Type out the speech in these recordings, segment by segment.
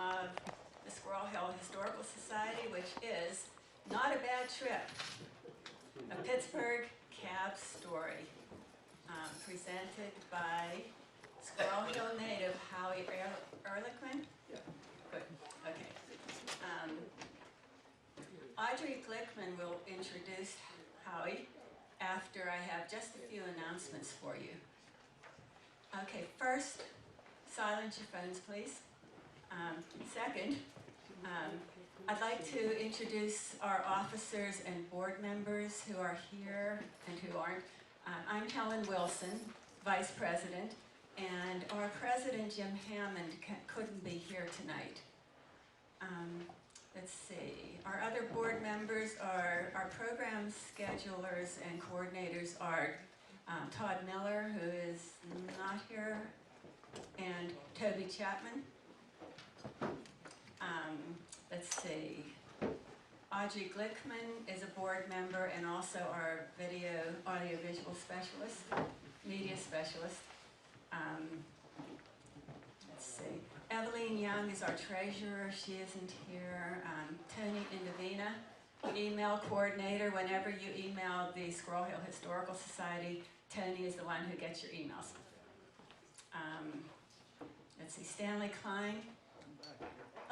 of the Squirrel Hill Historical Society, which is Not a Bad Trip, a Pittsburgh Cab Story, presented by Squirrel Hill native Howie Ehrlichman. Good, okay. Audrey Glickman will introduce Howie after I have just a few announcements for you. Okay, first, silence your phones, please. Second, I'd like to introduce our officers and board members who are here and who aren't. I'm Helen Wilson, Vice President, and our President, Jim Hammond, couldn't be here tonight. Let's see, our other board members are, our program schedulers and coordinators are Todd Miller, who is not here, and Toby Chapman. Let's see, Audrey Glickman is a board member and also our audiovisual specialist, media specialist. Let's see, Evelyn Young is our treasurer, she isn't here. Tony Indovina, email coordinator. Whenever you email the Squirrel Hill Historical Society, Tony is the one who gets your emails. Let's see, Stanley Klein.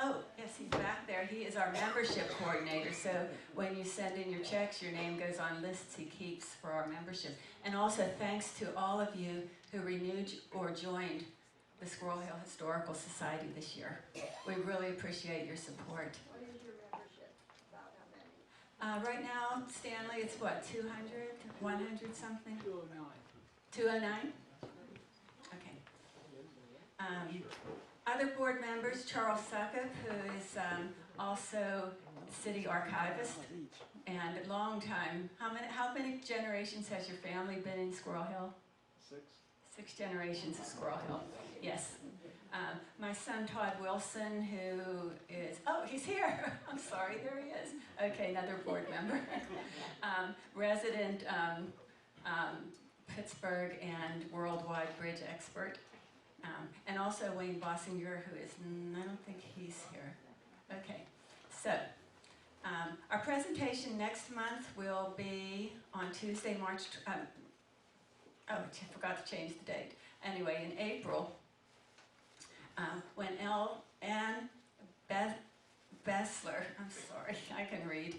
Oh, yes, he's back there. He is our membership coordinator, so when you send in your checks, your name goes on lists he keeps for our membership. And also thanks to all of you who renewed or joined the Squirrel Hill Historical Society this year. We really appreciate your support. What is your membership? About how many? Right now, Stanley, it's what, 200, 100 something? 209. 209? Okay. Other board members, Charles Suckup, who is also city archivist and a long time. How many generations has your family been in Squirrel Hill? 6. 6 generations of Squirrel Hill, yes. My son Todd Wilson, who is, oh, he's here. I'm sorry, there he is. Okay, another board member. Resident Pittsburgh and worldwide bridge expert. And also Wayne Bossinger, who is, I don't think he's here. Okay, so our presentation next month will be on Tuesday, March, oh, I forgot to change the date. Anyway, in April, when Ann Bessler, I'm sorry, I can read,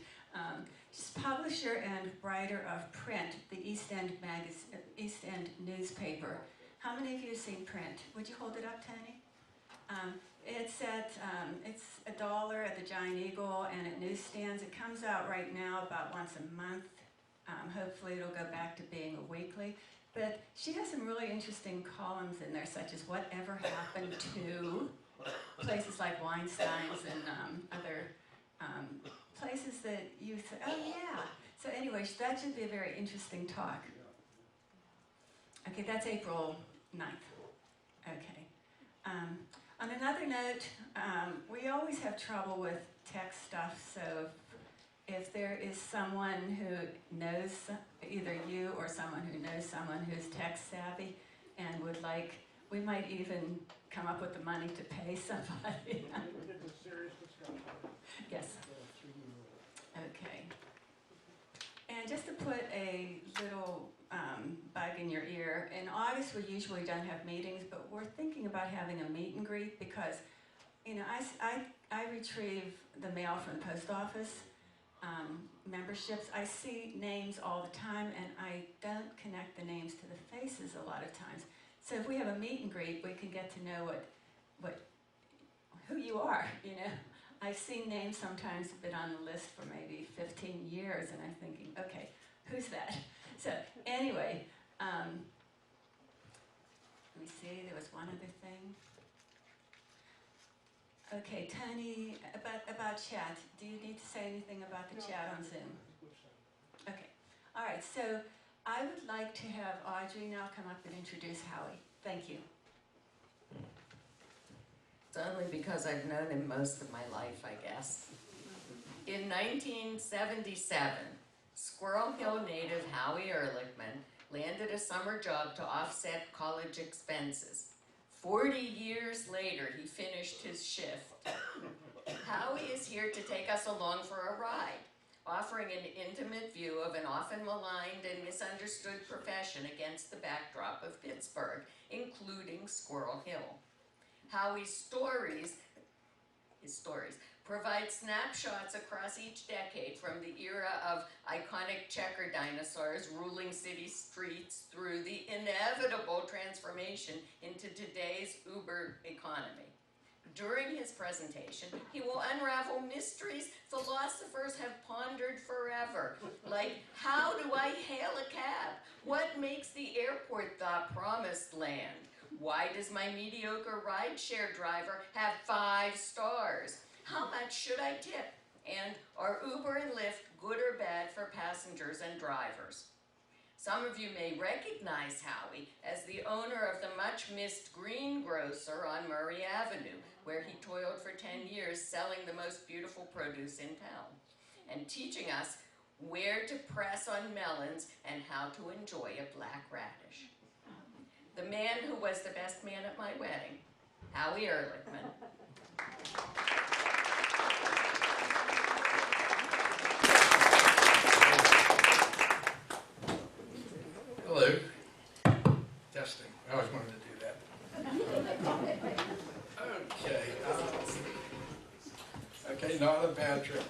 she's publisher and writer of Print, the East End newspaper. How many of you have seen Print? Would you hold it up, Tony? It's $1 at the Giant Eagle and at newsstands. It comes out right now about once a month. Hopefully it'll go back to being a weekly. But she has some really interesting columns in there, such as whatever happened to places like Weinstein's and other places that you say, oh yeah. So anyway, that should be a very interesting talk. Okay, that's April 9th. Okay. On another note, we always have trouble with tech stuff, so if there is someone who knows, either you or someone who knows someone who's tech savvy and would like, we might even come up with the money to pay somebody. It's a serious discussion. Yes. Okay. And just to put a little bug in your ear, in August we usually don't have meetings, but we're thinking about having a meet and greet because, you know, I retrieve the mail from the post office, memberships. I see names all the time and I don't connect the names to the faces a lot of times. So if we have a meet and greet, we can get to know who you are, you know. I've seen names sometimes have been on the list for maybe 15 years and I'm thinking, okay, who's that? So anyway, let me see, there was one other thing. Okay, Tony, about chat. Do you need to say anything about the chat on Zoom? Okay, all right, so I would like to have Audrey now come up and introduce Howie. Thank you. It's only because I've known him most of my life, I guess. In 1977, Squirrel Hill native Howie Ehrlichman landed a summer job to offset college expenses. 40 years later, he finished his shift Howie is here to take us along for a ride, offering an intimate view of an often maligned and misunderstood profession against the backdrop of Pittsburgh, including Squirrel Hill. Howie's stories provide snapshots across each decade, from the era of iconic checker dinosaurs ruling city streets through the inevitable transformation into today's Uber economy. During his presentation, he will unravel mysteries philosophers have pondered forever, like how do I hail a cab? What makes the airport the promised land? Why does my mediocre rideshare driver have 5 stars? How much should I tip? And are Uber and Lyft good or bad for passengers and drivers? Some of you may recognize Howie as the owner of the much-missed greengrocer on Murray Avenue, where he toiled for 10 years selling the most beautiful produce in town, and teaching us where to press on melons and how to enjoy a black radish. The man who was the best man at my wedding, Howie Ehrlichman. Hello. Testing. I always wanted to do that. Okay. Okay, not a bad trip.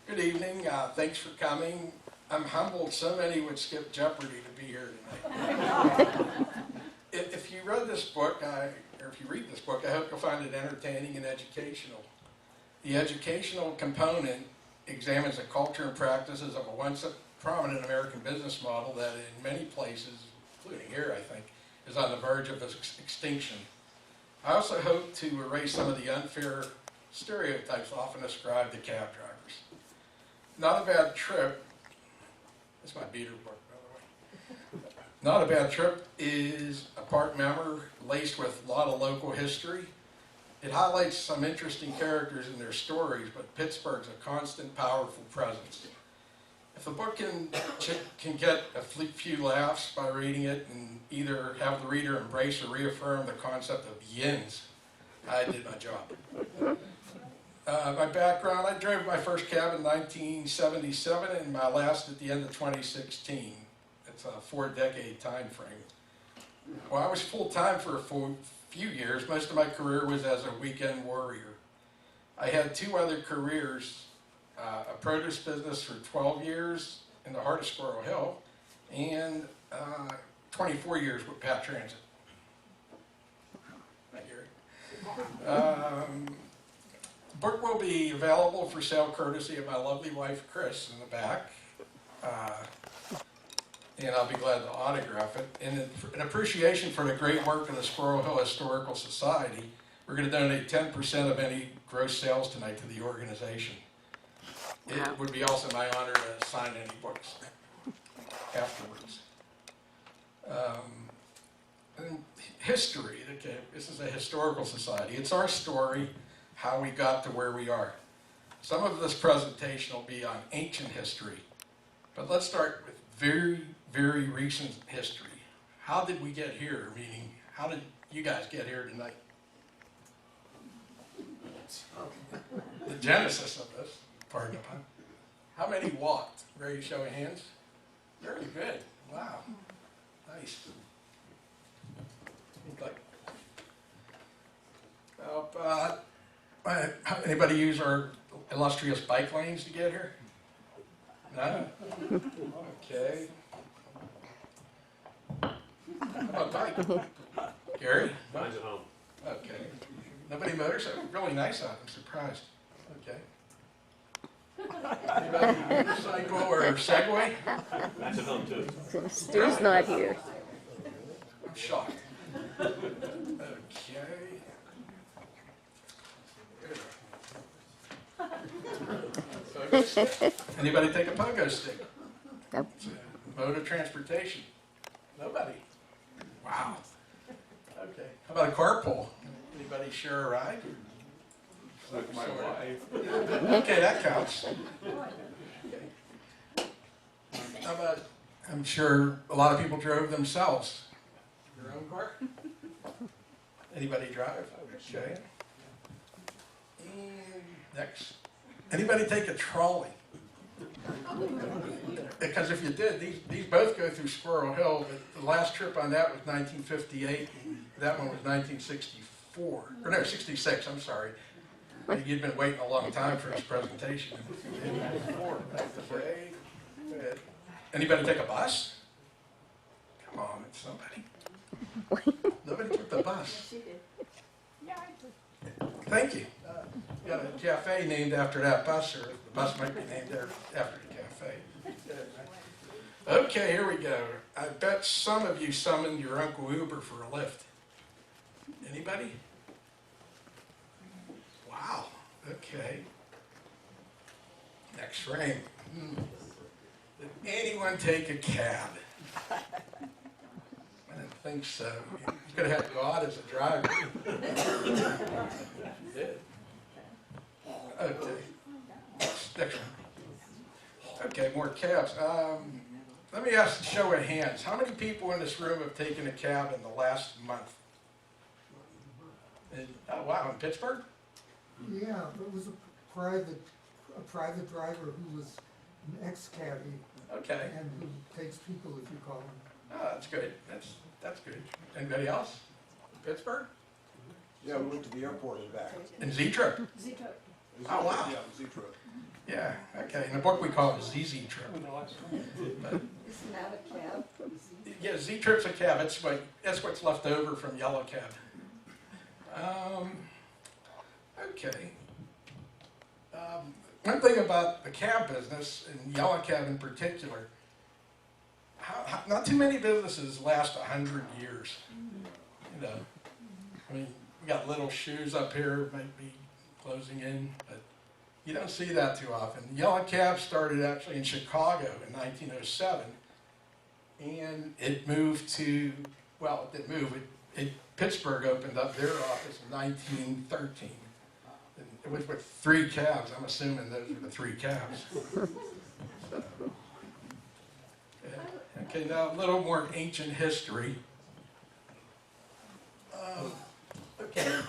Good evening. Thanks for coming. I'm humbled so many would skip Jeopardy to be here tonight. If you read this book, or if you read this book, I hope you'll find it entertaining and educational. The educational component examines the culture and practices of a once prominent American business model that in many places, including here I think, is on the verge of extinction. I also hope to erase some of the unfair stereotypes often ascribed to cab drivers. Not a Bad Trip, this is my beater book by the way. Not a Bad Trip is a part memoir laced with a lot of local history. It highlights some interesting characters and their stories, but Pittsburgh's a constant, powerful presence. If the book can get a few laughs by reading it and either have the reader embrace or reaffirm the concept of yins, I did my job. My background, I drove my first cab in 1977 and my last at the end of 2016. It's a 4-decade time frame. Well, I was full-time for a few years. Most of my career was as a weekend warrior. I had 2 other careers, a produce business for 12 years in the heart of Squirrel Hill, and 24 years with Pat Transit. Right here. The book will be available for sale courtesy of my lovely wife, Chris, in the back. And I'll be glad to autograph it. And in appreciation for the great work of the Squirrel Hill Historical Society, we're going to donate 10% of any gross sales tonight to the organization. It would be also my honor to sign any books afterwards. And history, okay, this is a historical society. It's our story, how we got to where we are. Some of this presentation will be on ancient history, but let's start with very, very recent history. How did we get here? Meaning, how did you guys get here tonight? The genesis of this, pardon the pun. How many walked? Ready to show of hands? Very good. Wow. Nice. Anybody use our illustrious bike lanes to get here? No? Okay. How about bike? Gary? Mine's at home. Okay. Nobody motorcycle? Really nice out. I'm surprised. Okay. Anybody motorcycle or Segway? That's at home too. Stu's not here. I'm shocked. Okay. Pogo stick? Anybody take a pogo stick? Nope. Mode of transportation? Nobody. Wow. Okay. How about a carpool? Anybody share a ride? Like my wife. Okay, that counts. Okay. How about, I'm sure a lot of people drove themselves. Your own car? Anybody drive? Okay. And next. Anybody take a trolley? Because if you did, these both go through Squirrel Hill, but the last trip on that was 1958, and that one was 1964, or no, 66, I'm sorry. You'd been waiting a long time for this presentation. Okay. Good. Anybody take a bus? Come on, it's somebody. Nobody took the bus. She did. Thank you. You got a cafe named after that bus, or the bus might be named after the cafe. Okay, here we go. I bet some of you summoned your Uncle Uber for a lift. Anybody? Wow. Okay. Next frame. Did anyone take a cab? I didn't think so. You could have had God as a driver. You did. Okay. Next one. Okay, more cabs. Let me ask a show of hands. How many people in this room have taken a cab in the last month? Oh, wow, in Pittsburgh? Yeah, it was a private driver who was an ex-cabbie Okay. and who takes people, if you call him. Oh, that's good. That's good. Anybody else? Pittsburgh? Yeah, we went to the airport and back. In Z-Trip? Oh, wow. Yeah, Z-Trip. Yeah, okay. In the book we call it ZZ Trip. But, Isn't that a cab? yeah, Z-Trip's a cab. That's what's left over from Yellow Cab. Okay. One thing about the cab business, and Yellow Cab in particular, not too many businesses last 100 years. You know, I mean, we got Little Shoes up here, might be closing in, but you don't see that too often. Yellow Cab started actually in Chicago in 1907, and it moved to, well, it didn't move, Pittsburgh opened up their office in 1913. And it was with 3 cabs. I'm assuming those are the 3 cabs. Okay, now a little more ancient history. Okay.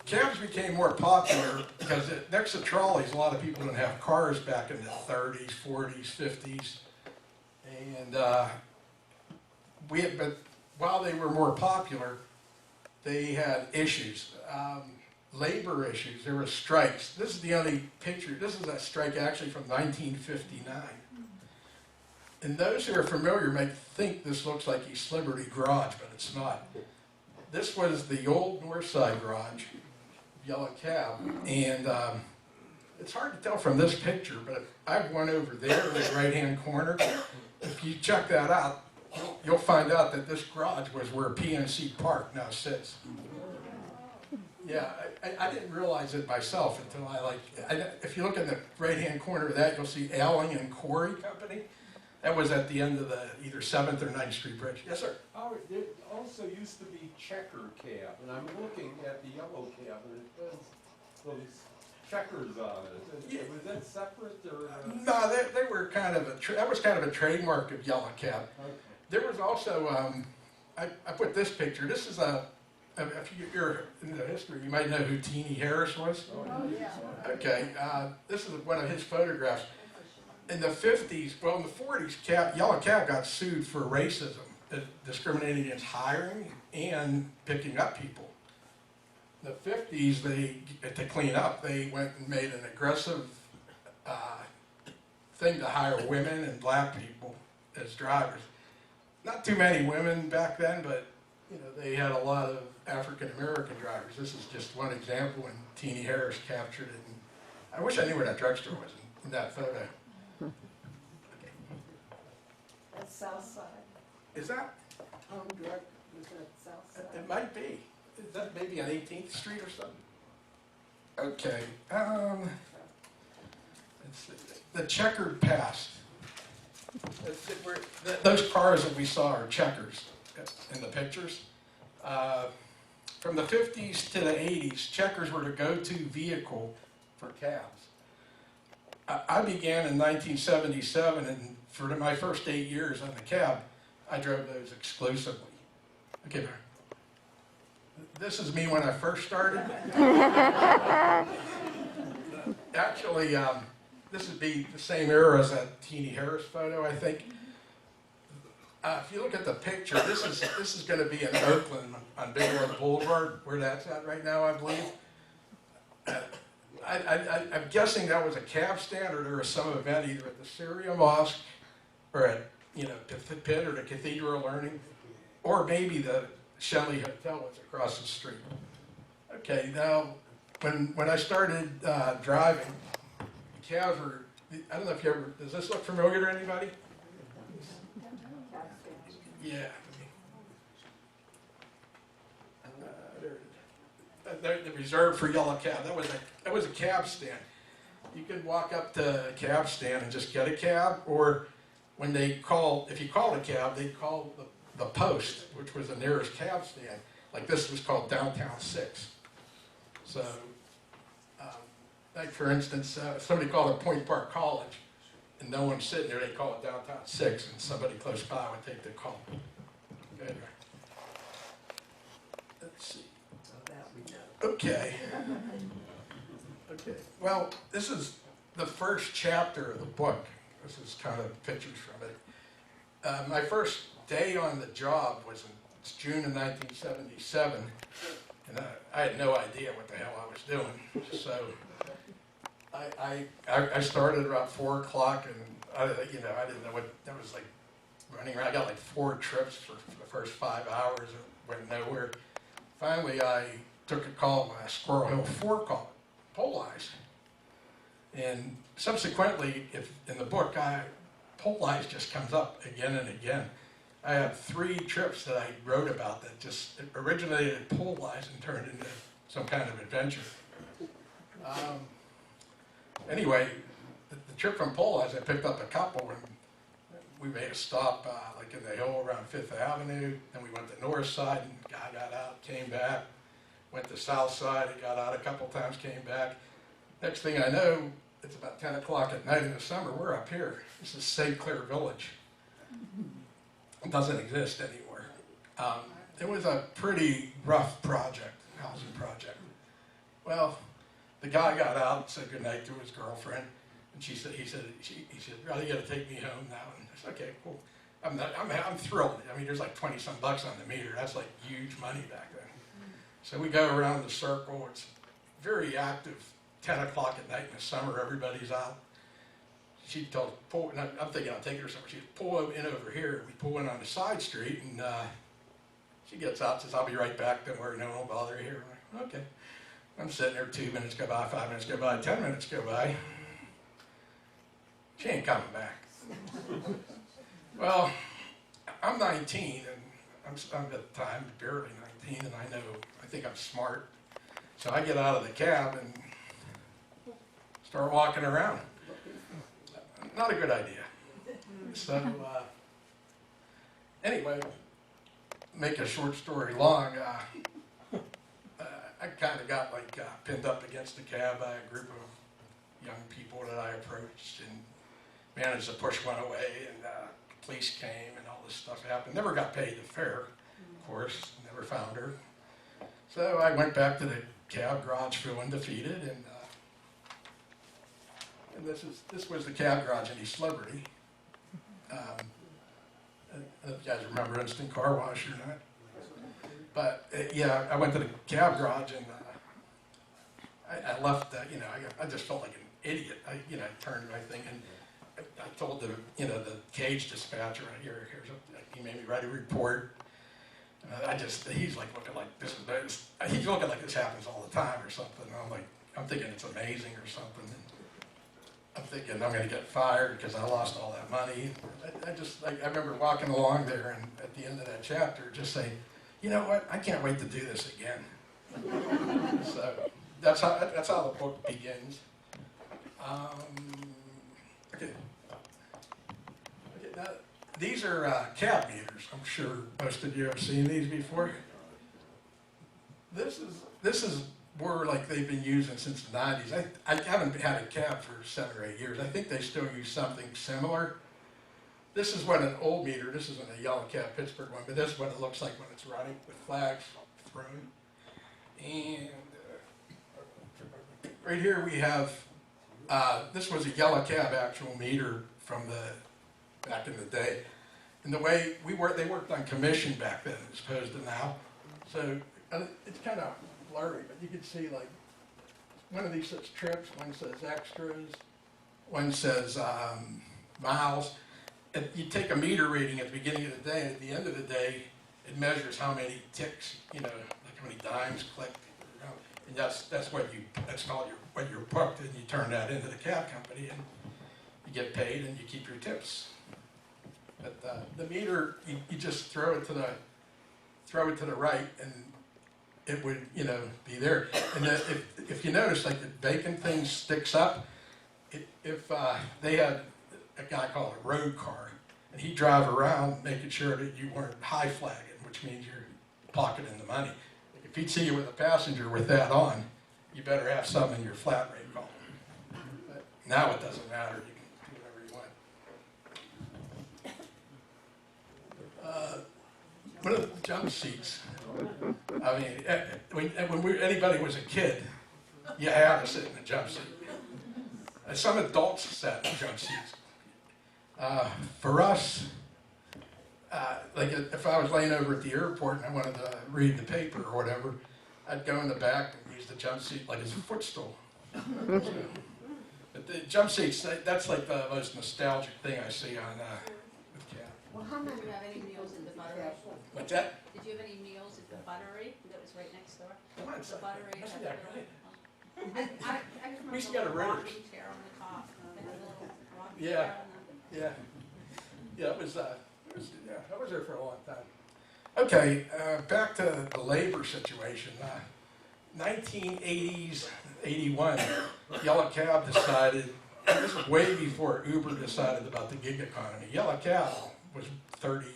Cabs became more popular because next to trolleys, a lot of people didn't have cars back in the 30s, 40s, 50s. And but while they were more popular, they had issues, labor issues. There were strikes. This is the only picture. This is a strike actually from 1959. And those who are familiar may think this looks like East Liberty Garage, but it's not. This was the old North Side Garage, Yellow Cab, and it's hard to tell from this picture, but I have one over there in the right-hand corner. If you check that out, you'll find out that this garage was where PNC Park now sits. Yeah, I didn't realize it myself until if you look in the right-hand corner of that, you'll see Alling and Corey Company. That was at the end of the either 7th or 9th Street Bridge. Yes, sir. Howard, there also used to be checker cab, and I'm looking at the yellow cab, and it has those checkers on it. Yeah. Was that separate, or? No, they were kind of that was kind of a trademark of Yellow Cab. Okay. There was also, I put this picture. This is if you're in the history, you might know who Teenie Harris was. Oh, yeah. Okay, this is one of his photographs. In the 50s, well, in the 40s, Yellow Cab got sued for racism, discriminating against hiring and picking up people. In the 50s, to clean up, they went and made an aggressive thing to hire women and black people as drivers. Not too many women back then, but you know they had a lot of African American drivers. This is just one example, and Teenie Harris captured it. And I wish I knew where that drugstore was in that photo. That's South Side. Is that? Home Drug was at South Side. It might be. Is that maybe on 18th Street or something? Okay. The checkered past. Those cars that we saw are checkers in the pictures. From the 50s to the 80s, checkers were the go-to vehicle for cabs. I began in 1977, and for my first 8 years on the cab, I drove those exclusively. Okay, this is me when I first started. Actually, this would be the same era as that Teeny Harris photo, I think. If you look at the picture, this is going to be in Oakland on Bigelow Boulevard, where that's at right now, I believe. I'm guessing that was a cab stand, or there was some event either at the Syria Mosque or at Pitt or the Cathedral of Learning, or maybe the Shelley Hotel was across the street. Okay, now when I started driving, cabs were, I don't know if you ever, does this look familiar to anybody? Yeah. They're reserved for yellow cab. That was a cab stand. You could walk up to a cab stand and just get a cab, or when if you called a cab, they'd call the post, which was the nearest cab stand. Like this was called Downtown 6. So, like for instance, somebody called it Point Park College, and no one's sitting there, they call it Downtown 6, and somebody close by would take the call. Okay. Let's see. Okay. Okay. Well, this is the first chapter of the book. This is kind of pictures from it. My first day on the job was in June of 1977, and I had no idea what the hell I was doing. So I started about 4 o'clock, and I didn't know what that was like. Running around, I got like 4 trips for the first 5 hours. It went nowhere. Finally, I took a call on a Squirrel Hill 4 call, pole-eyes. And subsequently, in the book, pole-eyes just comes up again and again. I have 3 trips that I wrote about that just originated at pole-eyes and turned into some kind of adventure. Anyway, the trip from pole-eyes, I picked up a couple, and we made a stop like in the hill around 5th Avenue. Then we went to North Side, and the guy got out, came back. Went to South Side, he got out a couple times, came back. Next thing I know, it's about 10 o'clock at night in the summer, we're up here. This is St. Clair Village. It doesn't exist anymore. It was a pretty rough project, housing project. Well, the guy got out and said goodnight to his girlfriend, and he said, "Well, you gotta take me home now." And I said, "Okay, cool." I'm thrilled. I mean, there's like 20 some bucks on the meter. That's like huge money back then. So we go around the circle. It's very active. 10 o'clock at night in the summer, everybody's out. She told, and I'm thinking I'll take her somewhere. She said, "Pull in over here." We pull in on the side street, and she gets out and says, "I'll be right back. Don't worry, no one will bother you here." I'm like, okay. I'm sitting there, 2 minutes go by, 5 minutes go by, 10 minutes go by. She ain't coming back. Well, I'm 19, and I'm at the time barely 19, and I think I'm smart. So I get out of the cab and start walking around. Not a good idea. So anyway, make a short story long, I kind of got like pinned up against the cab by a group of young people that I approached, and managed to push one away, and police came and all this stuff happened. Never got paid the fare, of course, never found her. So I went back to the cab garage feeling defeated, and this was the cab garage in East Liberty. I don't know if you guys remember Instant Car Wash or not. But yeah, I went to the cab garage, and I left, I just felt like an idiot. I turned my thing, and I told the cage dispatcher, he made me write a report. He's like looking like he's looking like this happens all the time or something. I'm thinking it's amazing or something. And I'm thinking I'm going to get fired because I lost all that money. I remember walking along there, and at the end of that chapter, just saying, "You know what? I can't wait to do this again." So that's how the book begins. Okay. Now, these are cab meters. I'm sure most of you have seen these before. This is more like they've been using since the 90s. I haven't had a cab for 7 or 8 years. I think they still use something similar. This is what an old meter, this isn't a yellow cab Pittsburgh one, but this is what it looks like when it's running with flags thrown. And right here we have, this was a yellow cab actual meter from the back in the day. And the way they worked on commission back then as opposed to now. So it's kind of blurry, but you can see like one of these says trips, one says extras, one says miles. And you take a meter reading at the beginning of the day, and at the end of the day, it measures how many ticks, like how many dimes clicked. And that's called what you're booked, and you turn that into the cab company, and you get paid, and you keep your tips. But the meter, you just throw it to the right, and it would, be there. And if you notice, like the bacon thing sticks up, if they had a guy called a road car, and he'd drive around making sure that you weren't high flagging, which means you're pocketing the money. If he'd see you with a passenger with that on, you better have some in your flat rate column. But now it doesn't matter, you can do whatever you want. One of the jump seats, I mean, when anybody was a kid, you had to sit in a jump seat. Some adults sat in jump seats. For us, like if I was laying over at the airport and I wanted to read the paper or whatever, I'd go in the back and use the jump seat like as a footstool. But the jump seats, that's like the most nostalgic thing I see on with cab. Well, how many, do you have any meals in the buttery? What's that? Did you have any meals at the buttery that was right next door? Come on, The son. buttery. That's had that a right. little- I remember We used to the get a little Ritters. rocking chair on the top. And the little rocking Yeah. chair on the- Yeah, it was I was there for a long time. Okay, back to the labor situation. 1980s, 81, Yellow Cab decided, this was way before Uber decided about the gig economy. Yellow Cab was 40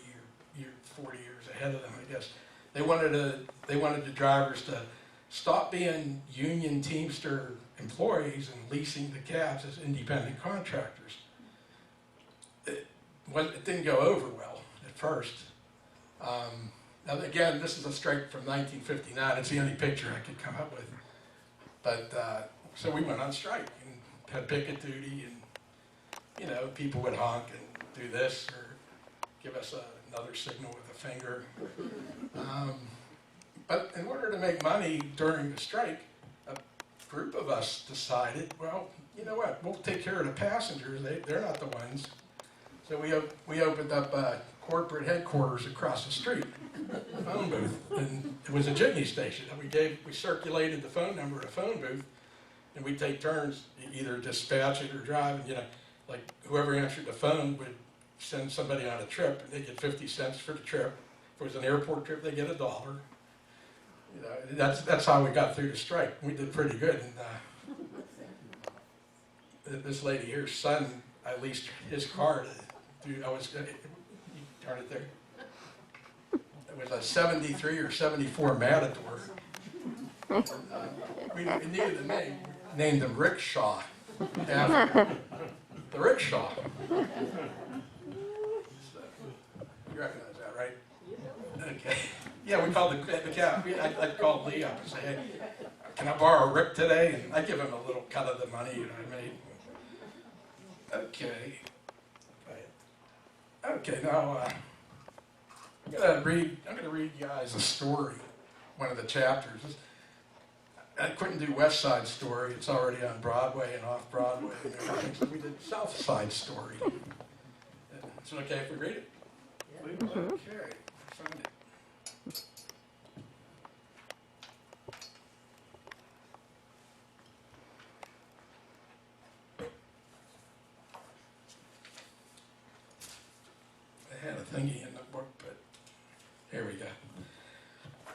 years ahead of them, I guess. They wanted the drivers to stop being union Teamster employees and leasing the cabs as independent contractors. It didn't go over well at first. Now again, this is a strike from 1959. It's the only picture I could come up with. But so we went on strike and had picket duty, and people would honk and do this or give us another signal with a finger. But in order to make money during the strike, a group of us decided, well, you know what? We'll take care of the passengers. They're not the ones. So we opened up corporate headquarters across the street, a phone booth, and it was a jitney station. And we circulated the phone number at a phone booth, and we'd take turns, either dispatch it or drive. And like whoever answered the phone would send somebody on a trip, and they get 50 cents for the trip. If it was an airport trip, they get $1. That's how we got through the strike. We did pretty good. And this lady here's son, I leased his car to. You turn it there. It was a 73 or 74 Matador. We needed a name. We named him Rickshaw. After the rickshaw. So, you recognize that, right? Okay. Yeah, we called the cab. I'd call Lee up and say, hey, can I borrow Rick today? And I'd give him a little cut of the money I made. Okay. Okay, now I'm gonna read you guys a story, one of the chapters. I couldn't do West Side Story; it's already on Broadway and off Broadway and everything. So we did South Side Story. Is it okay if we read it? Yeah. Okay, find it. I had a thingy in the book, but here we go.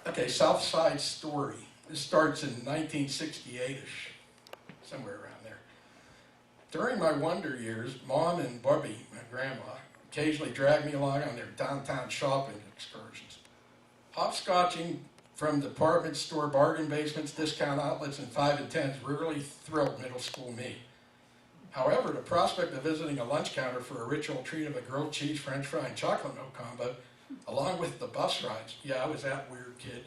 Okay, South Side Story. This starts in 1968-ish, somewhere around there. During my wonder years, Mom and Bubby, my grandma, occasionally dragged me along on their downtown shopping excursions. Hopscotching from department store bargain basements, discount outlets, and 5 and 10s really thrilled middle school me. However, the prospect of visiting a lunch counter for a ritual treat of a grilled cheese, french fry, and chocolate milk combo, along with the bus rides, yeah, I was that weird kid,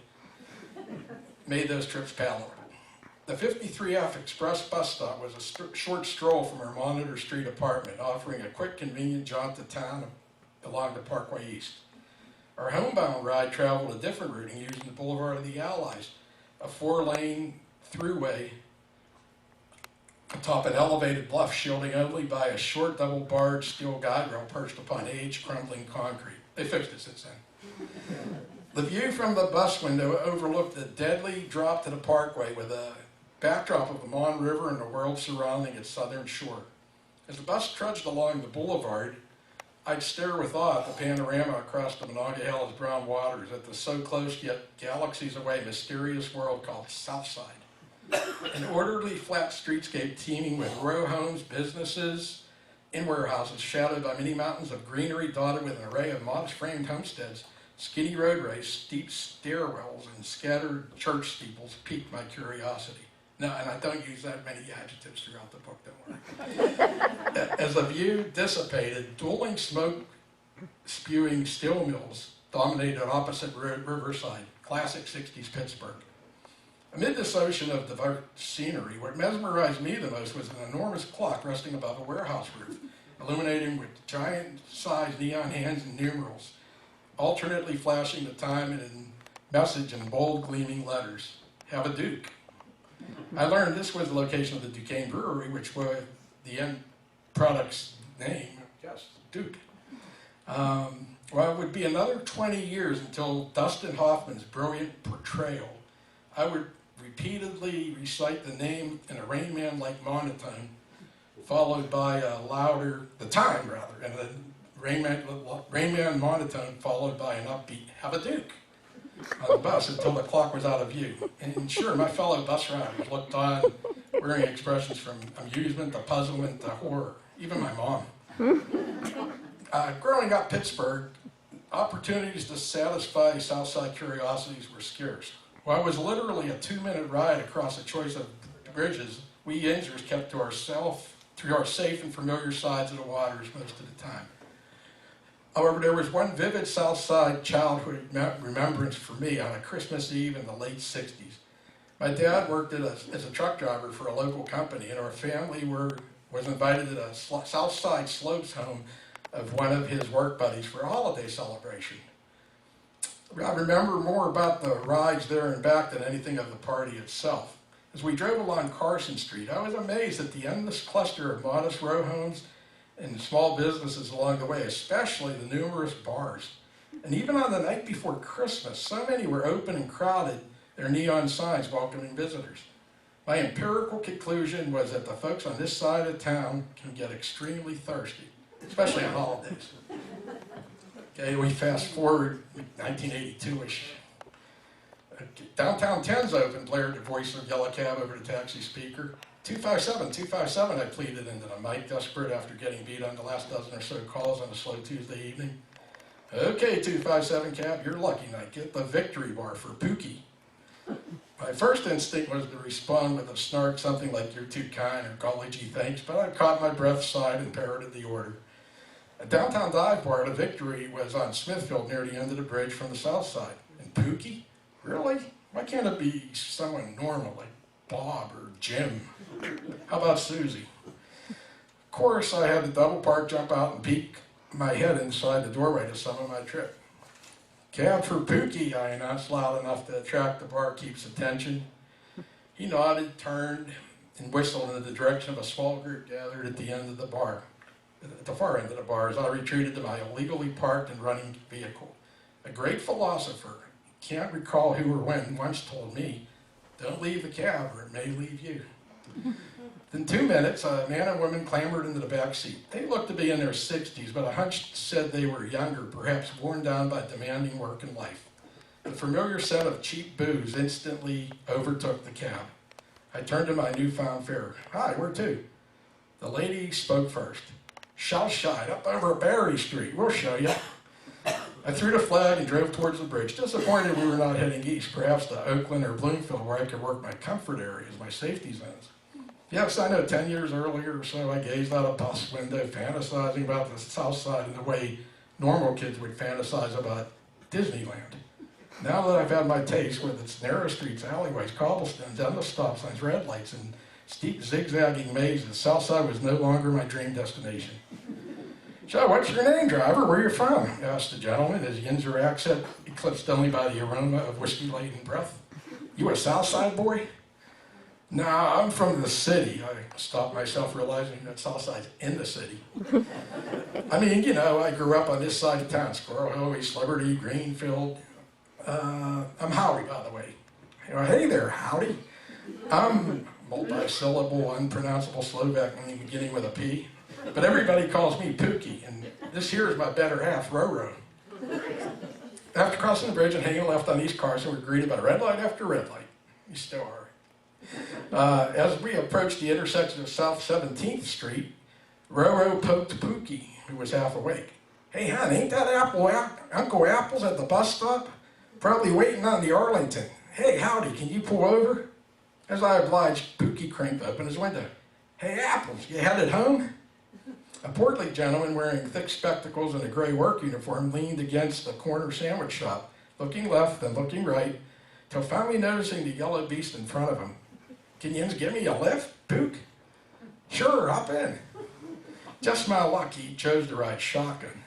made those trips palatable. The 53F Express bus stop was a short stroll from our Monitor Street apartment, offering a quick, convenient jaunt to town along the Parkway East. Our homebound ride traveled a different routing using the Boulevard of the Allies, a 4-lane throughway atop an elevated bluff shielding only by a short double-barred steel guide rail perched upon aged, crumbling concrete. They fixed it since then. The view from the bus window overlooked the deadly drop to the Parkway with a backdrop of the Mon River and the world surrounding its southern shore. As the bus trudged along the boulevard, I'd stare with awe at the panorama across the Monongahela's brown waters, at the so close yet galaxies away mysterious world called Southside. An orderly flat streetscape teeming with row homes, businesses, and warehouses shadowed by many mountains of greenery dotted with an array of modest framed homesteads, skinny roadways, steep stairwells, and scattered church steeples piqued my curiosity. No, and I don't use that many adjectives throughout the book, don't worry. As the view dissipated, dueling smoke-spewing steel mills dominated opposite Riverside, classic 60s Pittsburgh. Amid this ocean of diverse scenery, what mesmerized me the most was an enormous clock resting above a warehouse roof, illuminating with giant-sized neon hands and numerals, alternately flashing the time and message in bold, gleaming letters. Have a Duke. I learned this was the location of the Duquesne Brewery, which was the end product's name, yes, Duke. Well, it would be another 20 years until Dustin Hoffman's brilliant portrayal. I would repeatedly recite the name in a Rain Man-like monotone, followed by a louder, the time rather, and a Rain Man monotone followed by an upbeat, have a Duke, on the bus until the clock was out of view. And sure, my fellow bus riders looked on, wearing expressions from amusement to puzzlement to horror, even my mom. Growing up Pittsburgh, opportunities to satisfy Southside curiosities were scarce. While it was literally a 2-minute ride across a choice of bridges, we Yinzers kept to our safe and familiar sides of the waters most of the time. However, there was one vivid Southside childhood remembrance for me on a Christmas Eve in the late 60s. My dad worked as a truck driver for a local company, and our family was invited to the Southside Slopes home of one of his work buddies for a holiday celebration. I remember more about the rides there and back than anything of the party itself. As we drove along Carson Street, I was amazed at the endless cluster of modest row homes and small businesses along the way, especially the numerous bars. And even on the night before Christmas, so many were open and crowded, their neon signs welcoming visitors. My empirical conclusion was that the folks on this side of town can get extremely thirsty, especially on holidays. Okay, we fast forward 1982-ish. Downtown 10's open, blared the voice of Yellow Cab over the taxi speaker. 257, 257, I pleaded into the mic, desperate after getting beat on the last dozen or so calls on a slow Tuesday evening. Okay, 257 Cab, you're lucky night. Get the victory bar for Pookie. My first instinct was to respond with a snark, something like, you're too kind, or golly gee thanks, but I caught my breath, sighed, and parroted the order. A downtown dive bar, the Victory, was on Smithfield near the end of the bridge from the south side. And Pookie? Really? Why can't it be someone normal like Bob or Jim? How about Susie? Of course, I had to double park, jump out, and peek my head inside the doorway to some of my trip. Cab for Pookie, I announced loud enough to attract the barkeep's attention. He nodded, turned, and whistled in the direction of a small group gathered at the end of the bar. At the far end of the bar, as I retreated to my illegally parked and running vehicle. A great philosopher, can't recall who or when, once told me, don't leave the cab or it may leave you. In 2 minutes, a man and woman clambered into the back seat. They looked to be in their 60s, but a hunch said they were younger, perhaps worn down by demanding work and life. The familiar scent of cheap booze instantly overtook the cab. I turned to my newfound fare. Hi, where to? The lady spoke first. Shell-shide, up over Barry Street. We'll show you. I threw the flag and drove towards the bridge, disappointed we were not heading east, perhaps to Oakland or Bloomfield, where I could work my comfort areas, my safety zones. Yes, I know 10 years earlier or so, I gazed out a bus window, fantasizing about the South Side in the way normal kids would fantasize about Disneyland. Now that I've had my taste with its narrow streets, alleyways, cobblestones, endless stop signs, red lights, and steep zigzagging mazes, Southside was no longer my dream destination. So, what's your name, driver? Where you from? Asked the gentleman, his Yinzer accent eclipsed only by the aroma of whiskey-laden breath. You a Southside boy? Nah, I'm from the city. I stopped myself realizing that Southside's in the city. I mean, you know, I grew up on this side of town, Squirrel Hill, East Liberty, Greenfield. I'm Howie, by the way. Hey there, Howdy. I'm multi-syllable, unpronounceable Slovak name beginning with a P. But everybody calls me Pookie, and this here is my better half, Roro. After crossing the bridge and hanging left on East Carson, we were greeted by red light after red light. You still are. As we approached the intersection of South 17th Street, Roro poked Pookie, who was half awake. Hey, hon, ain't that Uncle Apple's at the bus stop? Probably waiting on the Arlington. Hey, Howdy, can you pull over? As I obliged, Pookie cranked open his window. Hey, Apples, you headed home? A portly gentleman wearing thick spectacles and a gray work uniform leaned against a corner sandwich shop, looking left and looking right, till finally noticing the yellow beast in front of him. Can you give me a lift, Pook? Sure, hop in. Just my luck, he chose to ride shotgun.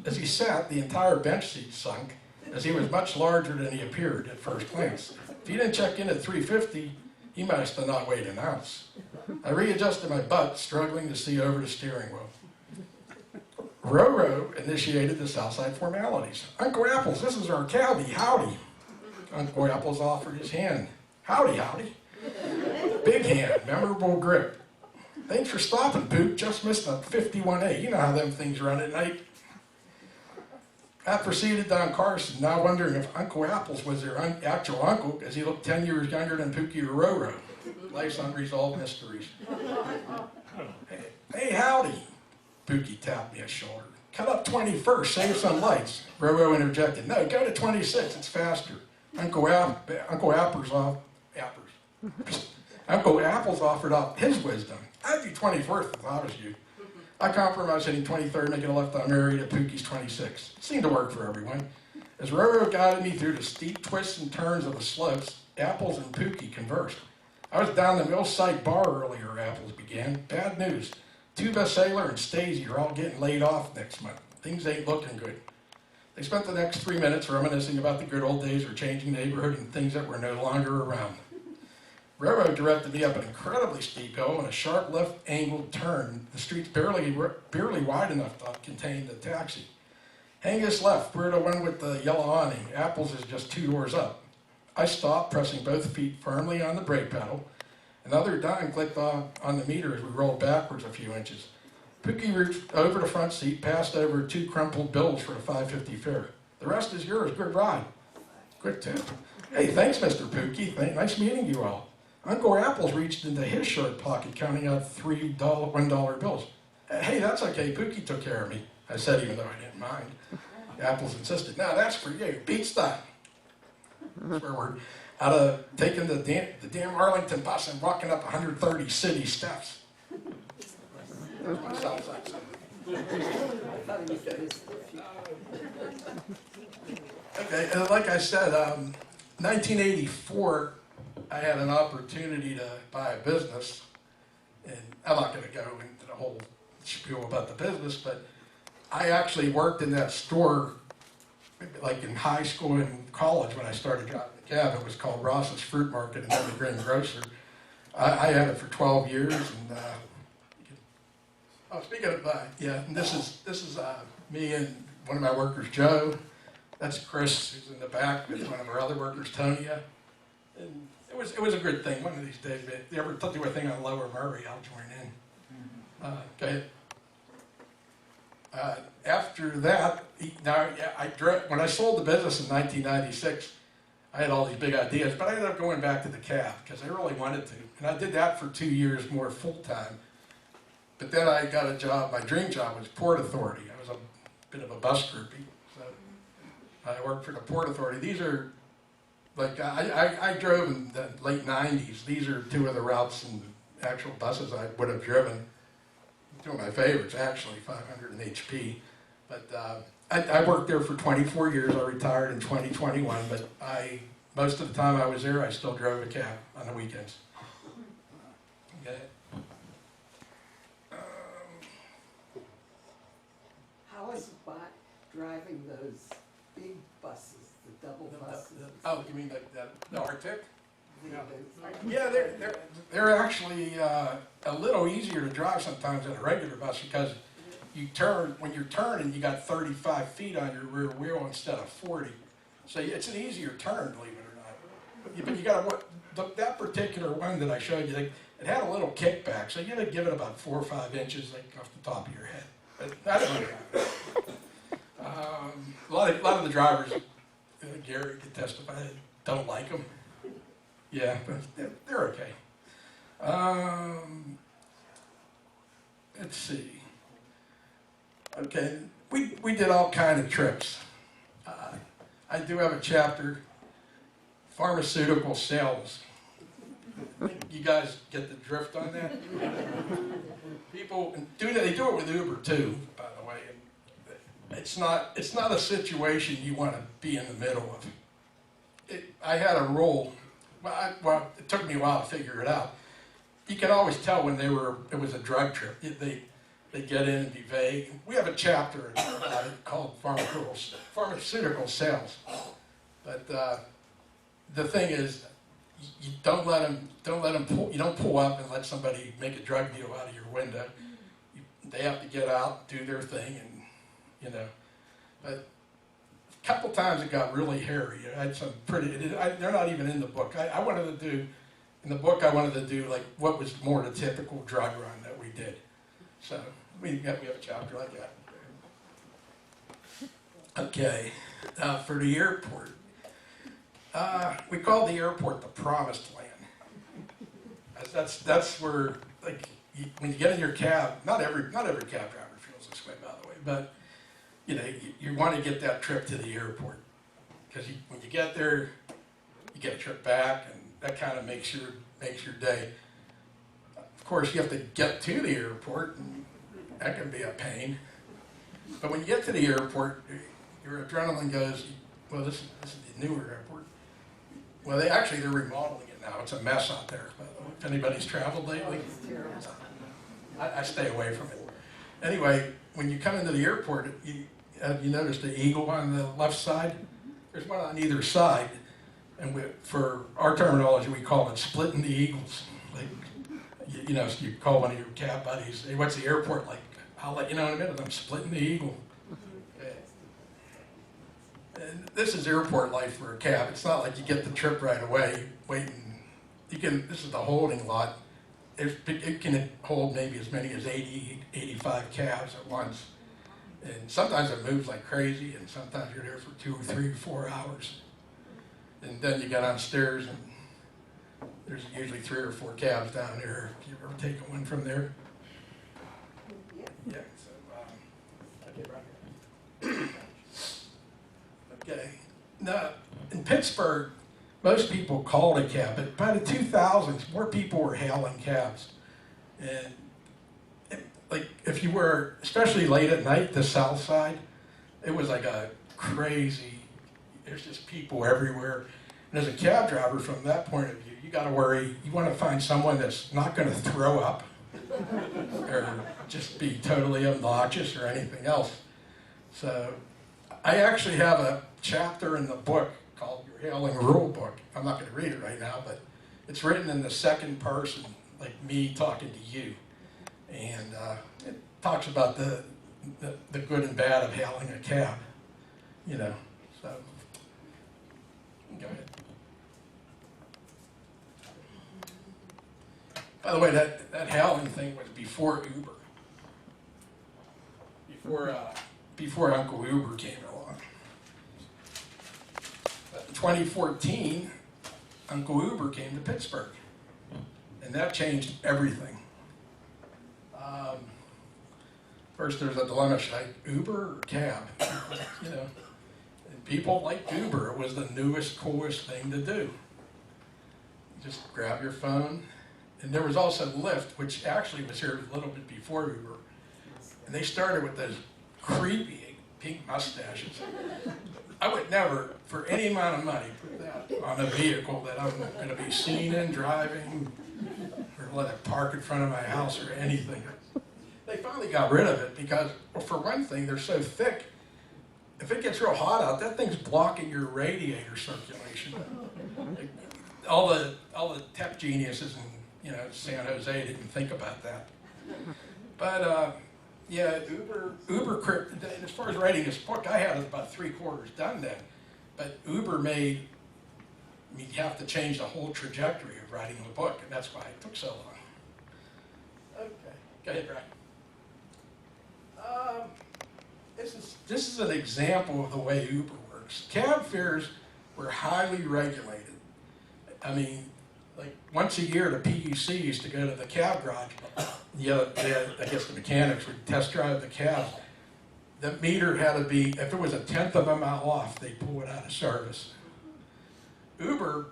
As he sat, the entire bench seat sunk, as he was much larger than he appeared at first glance. If he didn't check in at 350, he must have not weighed an ounce. I readjusted my butt, struggling to see over the steering wheel. Roro initiated the Southside formalities. Uncle Apples, this is our cabbie, Howdy. Uncle Apples offered his hand. Howdy, Howdy. Big hand, memorable grip. Thanks for stopping, Poop. Just missed a 51A. You know how them things run at night. I proceeded down Carson, now wondering if Uncle Apples was their actual uncle, as he looked 10 years younger than Pookie or Roro. Life's unresolved mysteries. Hey, Howdy. Pookie tapped me a shoulder. Cut up 21st, save some lights. Roro interjected. No, go to 26, it's faster. Uncle Apples offered up his wisdom. I'd do 21st if I was you. I compromised hitting 23rd, making a left on Mary to Pookie's 26. Seemed to work for everyone. As Roro guided me through the steep twists and turns of the slopes, Apples and Pookie conversed. I was down the Millside bar earlier, Apples began. Bad news. Tuba Sailor and Stacey are all getting laid off next month. Things ain't looking good. They spent the next 3 minutes reminiscing about the good old days of changing neighborhood and things that were no longer around. Roro directed me up an incredibly steep hill and a sharp left-angled turn. The street's barely wide enough to contain the taxi. Hang us left, we're the one with the yellow awning. Apples is just 2 doors up. I stopped, pressing both feet firmly on the brake pedal. Another dime clicked on the meter as we rolled backwards a few inches. Pookie reached over the front seat, passed over 2 crumpled bills for a $5.50 fare. The rest is yours. Good ride. Quick tip. Hey, thanks, Mr. Pookie. Nice meeting you all. Uncle Apples reached into his shirt pocket, counting out $3 $1 bills. Hey, that's okay. Pookie took care of me, I said, even though I didn't mind. Apples insisted. No, that's for you. Beats that. Swear word. Out of taking the damn Arlington bus and walking up 130 city steps. Okay, and like I said, 1984, I had an opportunity to buy a business, and I'm not going to go into the whole spiel about the business, but I actually worked in that store, like in high school and college when I started driving the cab. It was called Ross's Fruit Market and Evergreen Grocer. I had it for 12 years, and speaking of and this is me and one of my workers, Joe. That's Chris, who's in the back with one of our other workers, Tonya. And it was a good thing. One of these days, if you ever do a thing on Lower Murray, I'll join in. Go ahead. After that, when I sold the business in 1996, I had all these big ideas, but I ended up going back to the cab because I really wanted to. And I did that for 2 years more full-time. But then I got a job, my dream job was Port Authority. I was a bit of a bus groupie, so I worked for the Port Authority. These are, like, I drove in the late 90s. These are 2 of the routes and actual buses I would have driven. 2 of my favorites, actually, 500 and HP. But I worked there for 24 years. I retired in 2021, but most of the time I was there, I still drove a cab on the weekends. Okay. How is it driving those big buses, the double buses? Oh, you mean the Arctic? The- Yeah, they're actually a little easier to drive sometimes than a regular bus because when you're turning, you got 35 feet on your rear wheel instead of 40. So it's an easier turn, believe it or not. But you got that particular one that I showed you, it had a little kickback, so you got to give it about 4 or 5 inches off the top of your head. But that's really a lot of the drivers, Gary could testify, don't like them. Yeah, but they're okay. Let's see. Okay, we did all kind of trips. I do have a chapter, pharmaceutical sales. You guys get the drift on that? People they do it with Uber too, by the way. It's not a situation you want to be in the middle of. I had a rule. Well, it took me a while to figure it out. You can always tell when it was a drug trip. They get in and be vague. We have a chapter about it called pharmaceutical sales. But the thing is, you don't pull up and let somebody make a drug deal out of your window. They have to get out, do their thing, and But a couple times it got really hairy. I had some they're not even in the book. I wanted to do, in the book I wanted to do like what was more the typical drug run that we did. So we have a chapter like that. Okay, for the airport. We call the airport the promised land. That's where, when you get in your cab, not every cab driver feels this way, by the way, but you want to get that trip to the airport because when you get there, you get a trip back, and that kind of makes your day. Of course, you have to get to the airport, and that can be a pain. But when you get to the airport, your adrenaline goes, well, this is the newer airport. Well, they're remodeling it now. It's a mess out there. If anybody's traveled lately, I stay away from it. Anyway, when you come into the airport, have you noticed the eagle on the left side? There's one on either side. And for our terminology, we call it splitting the eagles. You call one of your cab buddies, hey, what's the airport like? I'll let you know in a minute, I'm splitting the eagle. And this is airport life for a cab. It's not like you get the trip right away, waiting. This is the holding lot. It can hold maybe as many as 80, 85 cabs at once. And sometimes it moves like crazy, and sometimes you're there for 2 or 3 or 4 hours. And then you get on stairs, and there's usually 3 or 4 cabs down there. Have you ever taken one from there? Yeah. So, okay, right here. Okay. Now, in Pittsburgh, most people called a cab, but by the 2000s, more people were hailing cabs. And if you were, especially late at night, the south side, it was like a crazy, there's just people everywhere. And as a cab driver, from that point of view, you got to worry, you want to find someone that's not going to throw up or just be totally obnoxious or anything else. So I actually have a chapter in the book called Your Hailing Rule Book. I'm not going to read it right now, but it's written in the second person, like me talking to you. And it talks about the good and bad of hailing a cab, so go ahead. By the way, that hailing thing was before Uber. Before Uncle Uber came along. But in 2014, Uncle Uber came to Pittsburgh. And that changed everything. First there's a dilemma, should I Uber or cab? And people liked Uber. It was the newest, coolest thing to do. Just grab your phone. And there was also Lyft, which actually was here a little bit before Uber. And they started with those creepy pink mustaches. I would never, for any amount of money, put that on a vehicle that I'm going to be seen in driving, or let it park in front of my house or anything. They finally got rid of it because, well, for one thing, they're so thick. If it gets real hot out, that thing's blocking your radiator circulation. All the tech geniuses in San Jose didn't think about that. But yeah, Uber. As far as writing this book, I had it about 3/4 done then. But Uber made me have to change the whole trajectory of writing the book, and that's why it took so long. Okay, go ahead, Brian. This is an example of the way Uber works. Cab fares were highly regulated. I mean, like once a year, the PUC used to go to the cab garage. I guess the mechanics would test drive the cab. The meter had to be, if it was 1/10 of a mile off, they'd pull it out of service. Uber,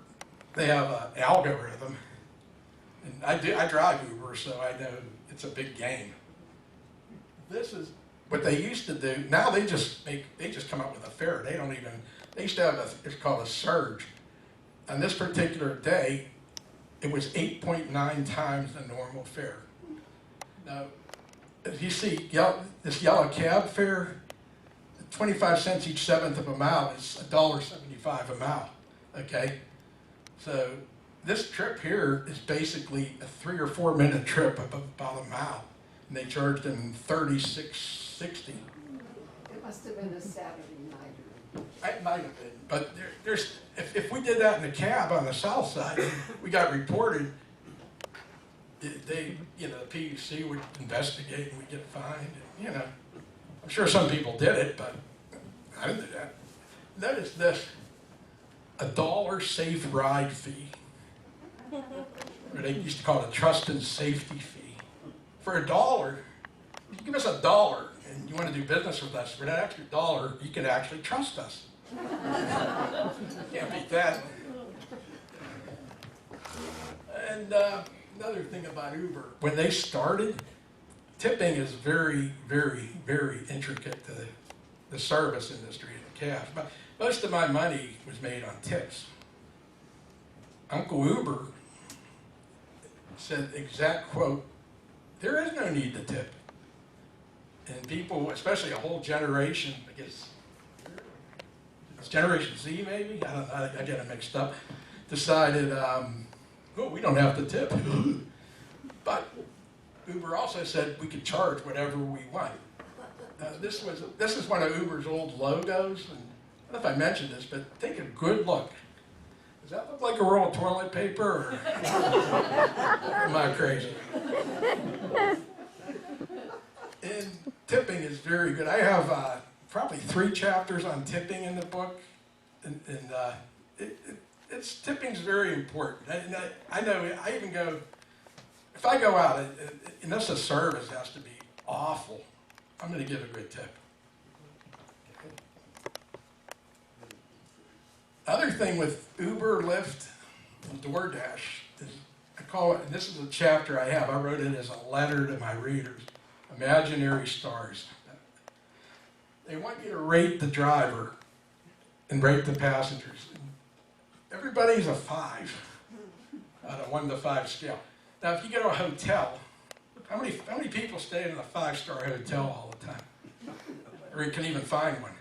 they have an algorithm, and I drive Uber, so I know it's a big game. This is what they used to do. Now they just come up with a fare. They used to have it's called a surge. On this particular day, it was 8.9 times the normal fare. Now, if you see this yellow cab fare, 25 cents each 1/7 of a mile is $1.75 a mile. Okay, so this trip here is basically a 3 or 4 minute trip of about a mile, and they charged them $36.60. It must have been a Saturday night. It might have been, but if we did that in a cab on the south side, we got reported. The PUC would investigate and we'd get fined. And, I'm sure some people did it, but I didn't do that. Notice this: $1 safe ride fee, or they used to call it a trust and safety fee. For $1, if you give us $1 and you want to do business with us, for that extra $1, you can actually trust us. Can't beat that. And another thing about Uber, when they started, tipping is very, very, very intricate to the service industry and the cabs. But most of my money was made on tips. Uncle Uber said, exact quote, "There is no need to tip." And people, especially a whole generation, I guess, it's Generation Z maybe? I don't know, I get it mixed up. Decided, we don't have to tip. But Uber also said we could charge whatever we want. This is one of Uber's old logos, and I don't know if I mentioned this, but take a good look. Does that look like a roll of toilet paper, or am I crazy? And tipping is very good. I have probably 3 chapters on tipping in the book, and tipping's very important. And I know, I even go, if I go out, unless the service has to be awful, I'm going to give a good tip. Other thing with Uber, Lyft, and DoorDash is, I call it, and this is a chapter I have, I wrote it as a letter to my readers, imaginary stars. They want you to rate the driver and rate the passengers. Everybody's a 5 on a 1 to 5 scale. Now, if you go to a hotel, how many people stay in a 5-star hotel all the time? Or you can even find one.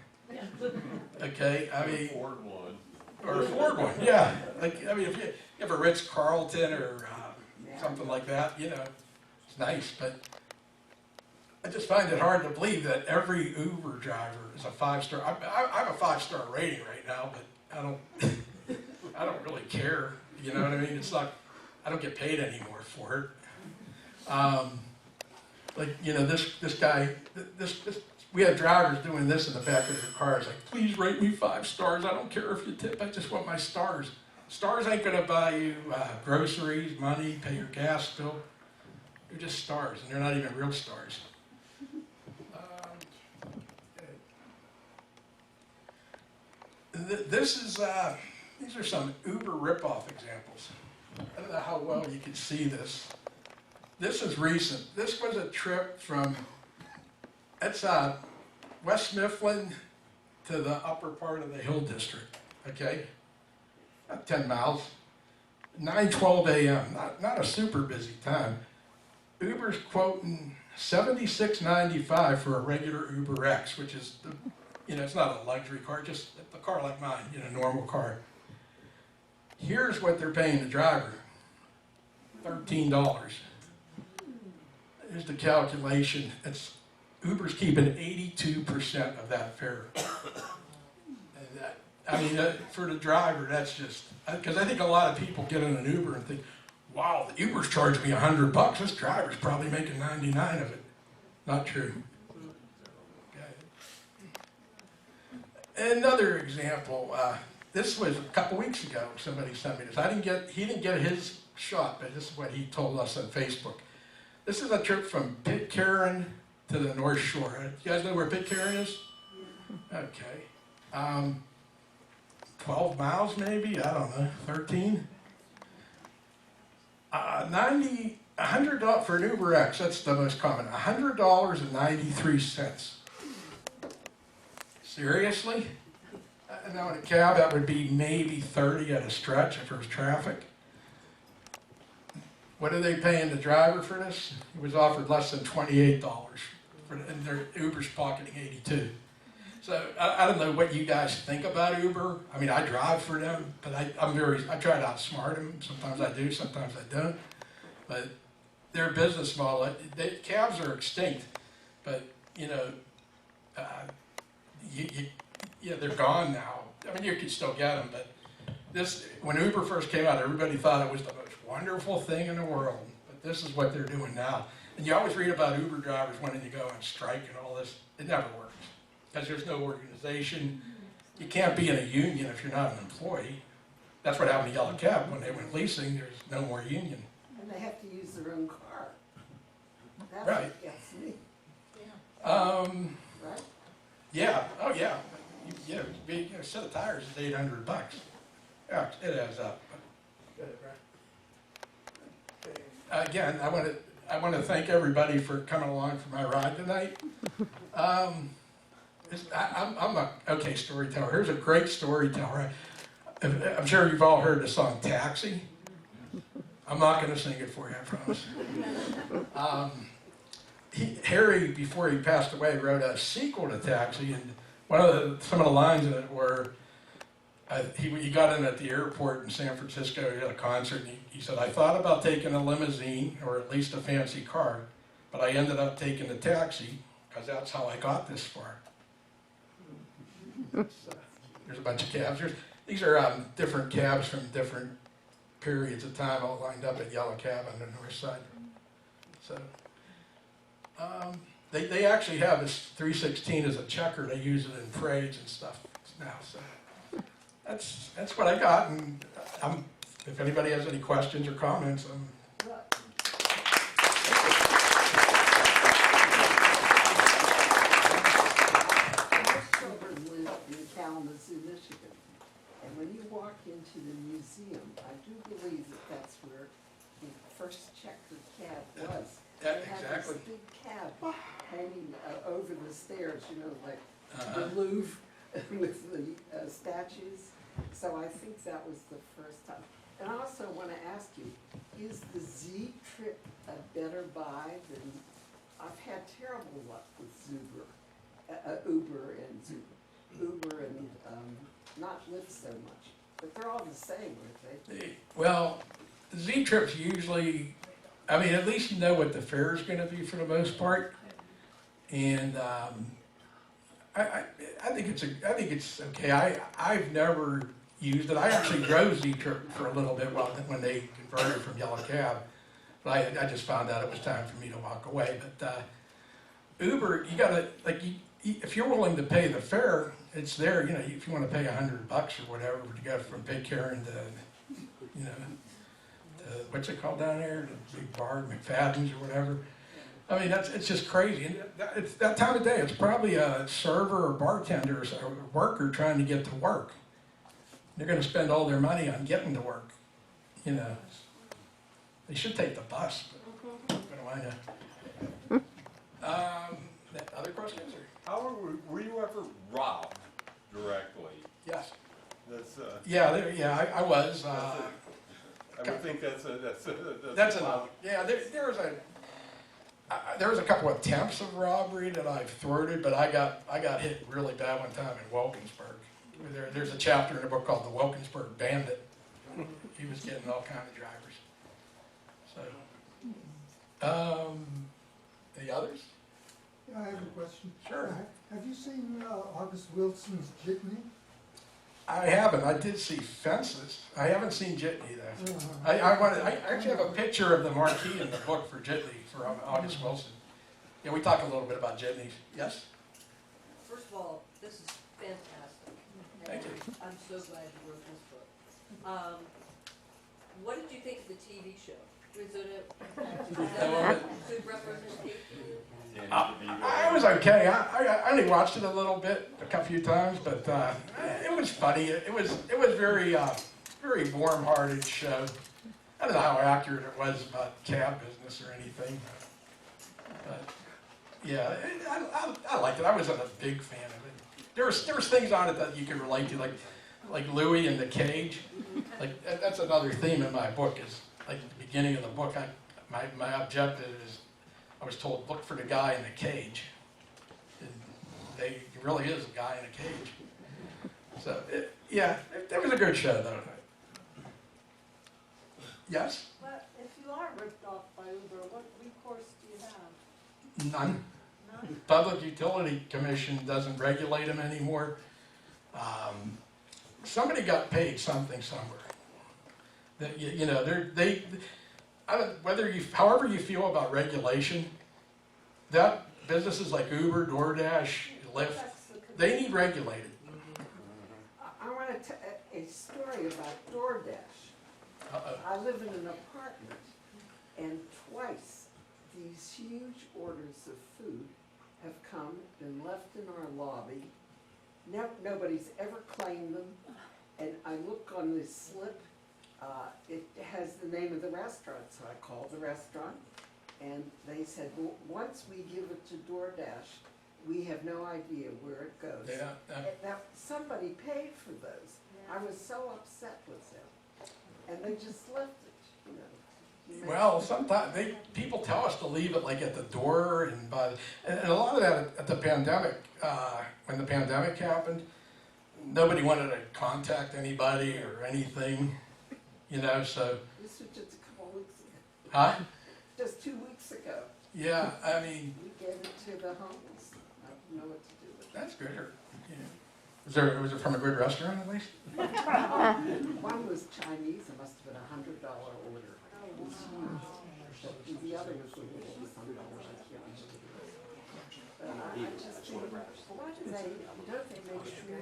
Okay, I mean, afford one, yeah. Like, I mean, if you have a Ritz-Carlton or something like that, it's nice. But I just find it hard to believe that every Uber driver is a 5-star. I have a 5-star rating right now, but I don't really care. You know what I mean? It's like I don't get paid anymore for it. This guy, we had drivers doing this in the back of their cars, like, please rate me 5 stars. I don't care if you tip. I just want my stars. Stars ain't gonna buy you groceries, money, pay your gas bill. They're just stars, and they're not even real stars. These are some Uber ripoff examples. I don't know how well you can see this. This is recent. This was a trip from, it's West Mifflin to the upper part of the Hill District, okay? About 10 miles. 9:12 a.m., not a super busy time. Uber's quoting $76.95 for a regular Uber X, which is, it's not a luxury car, just a car like mine, a normal car. Here's what they're paying the driver, $13. Here's the calculation. Uber's keeping 82% of that fare. For the driver, that's just, because I think a lot of people get in an Uber and think, wow, the Uber's charging me $100. This driver's probably making 99 of it. Not true. Okay. Another example, this was a couple weeks ago, somebody sent me this. He didn't get his shot, but this is what he told us on Facebook. This is a trip from Pitcairn to the North Shore. You guys know where Pitcairn is? Okay. 12 miles maybe, I don't know, 13? $100 for an Uber X, that's the most common, $100.93. Seriously? Now in a cab, that would be maybe 30 at a stretch if there was traffic. What are they paying the driver for this? He was offered less than $28, and their Uber's pocketing 82. So I don't know what you guys think about Uber. I mean, I drive for them, but I try to outsmart them. Sometimes I do, sometimes I don't. But their business model, cabs are extinct, but they're gone now. I mean, you can still get them, but when Uber first came out, everybody thought it was the most wonderful thing in the world. But this is what they're doing now. And you always read about Uber drivers wanting to go on strike and all this. It never works. Because there's no organization. You can't be in a union if you're not an employee. That's what happened to Yellow Cab when they went leasing. There's no more union. And they have to use their own car. That's Right. what gets me. Right? Yeah. Oh yeah. A set of tires is $800. Yeah, it adds up. Again, I want to thank everybody for coming along for my ride tonight. I'm a okay storyteller. Here's a great storyteller. I'm sure you've all heard the song Taxi. I'm not going to sing it for you, I promise. Harry, before he passed away, wrote a sequel to Taxi, and some of the lines in it were, he got in at the airport in San Francisco, he had a concert, and he said, I thought about taking a limousine, or at least a fancy car, but I ended up taking a taxi, because that's how I got this far. There's a bunch of cabs. These are different cabs from different periods of time, all lined up at Yellow Cab on the north side. So, they actually have this 316 as a checker. They use it in parades and stuff now. So that's what I got. And if anybody has any questions or comments, Kalamazoo, Michigan. And when you walk into the museum, I do believe that's where the first checkered cab was. Yeah, they had exactly. this big cab hanging over the stairs, like the Louvre with the statues. So I think that was the first time. And I also want to ask you, is the Z trip a better buy than, I've had terrible luck with Uber and not Lyft so much, but they're all the same, aren't they? Well, Z-Trip's usually, at least you know what the fare is going to be for the most part, and I think it's okay. I've never used it. I actually drove Z-Trip for a little bit when they converted from Yellow Cab, but I just found out it was time for me to walk away. But Uber, you gotta if you're willing to pay the fare, it's there. If you want to pay $100 or whatever to go from Pitcairn to, what's it called down there, the big bar, McFadden's or whatever. It's just crazy. And it's that time of day. It's probably a server or bartender or a worker trying to get to work. They're going to spend all their money on getting to work. They should take the bus, but what do I know? Other questions? Or? Howard, were you ever robbed directly? Yes. That's, I was. I would think that's a That's a enough. Yeah, there was a couple of attempts of robbery that I thwarted, but I got hit really bad one time in Wilkinsburg. There's a chapter in the book called The Wilkinsburg Bandit. He was getting all kinds of drivers. So, any others? Yeah, I have a question. Sure. Have you seen August Wilson's Jitney? I haven't. I did see Fences. I haven't seen Jitney though. I actually have a picture of the marquee in the book for Jitney for August Wilson. Yeah, we talked a little bit about Jitney. Yes. First of all, this is fantastic. Thank you. I'm so glad you wrote this book. What did you think of the TV show? Was it a good representation? I was okay. I only watched it a few times, but it was funny. It was very very warm-hearted show. I don't know how accurate it was about cab business or anything, but yeah, I liked it. I wasn't a big fan of it. There was things on it that you could relate to, like Louis in the cage. Like that's another theme in my book. Is like at the beginning of the book, my objective is. I was told, look for the guy in the cage. And he really is a guy in a cage. So, it was a good show, though. Yes? But if you are ripped off by Uber, what recourse do you have? None. None? Public Utility Commission doesn't regulate them anymore. Somebody got paid something somewhere. That however you feel about regulation, that businesses like Uber, DoorDash, Lyft, they need regulated. I want to tell a story about DoorDash. I live in an apartment, and twice these huge orders of food have come and left in our lobby. Nobody's ever claimed them, and I look on this slip. It has the name of the restaurant, so I called the restaurant, and they said, well, once we give it to DoorDash, we have no idea where it goes. Now, somebody paid for those. I was so upset with them, and they just left it, Well, sometimes people tell us to leave it like at the door, and a lot of that at the pandemic, when the pandemic happened, nobody wanted to contact anybody or anything. So. This was just a couple of weeks ago. Huh? Just 2 weeks ago. Yeah, I mean. We gave it to the homeless. I don't know what to do with it. That's good. Was it from a good restaurant at least? One was Chinese. It must have been $100 order. It was huge. The other was a little $100. I just think, why do don't they make sure